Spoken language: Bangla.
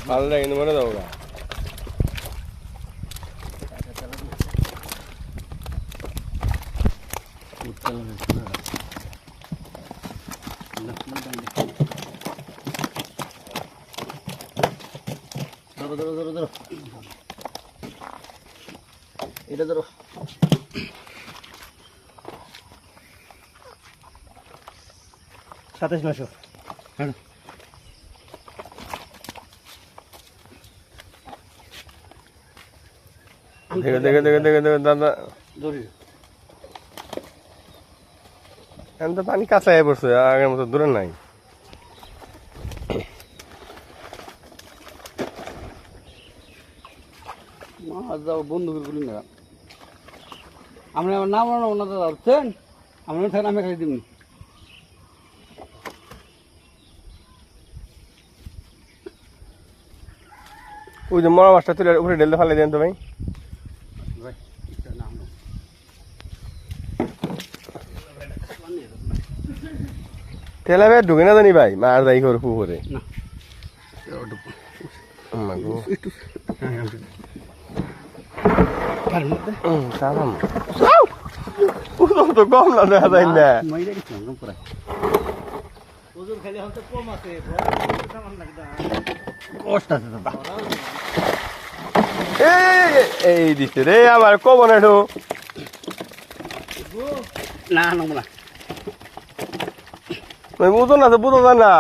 ভালো লাগে কিন্তু মরে যাবো গা। এটা ধরো 27,900 হ্যাঁ দেখো দেখো দেখো দেখো দেখো দাদা ধরি এখন তো পানি কাছে পড়ছে, আগের মতো দূরে নাই। মাছ যাও বন্ধু করি না আমরা আমার নাম ওনাদের ধরছেন আমরা থাকেন আমি খাই দিবনি ওই যে মরা মাছটা তুলে উপরে ঢেলে ফেলে দেন তো ভাই। তেলা ভাই ঢুকে না জানি ভাই, মার যাই করে পুকুরে তো কম না দেখা যায় না। এই দিচ্ছে রে আমার কমন একটু না নব না বুঝো না তো বুঝো না।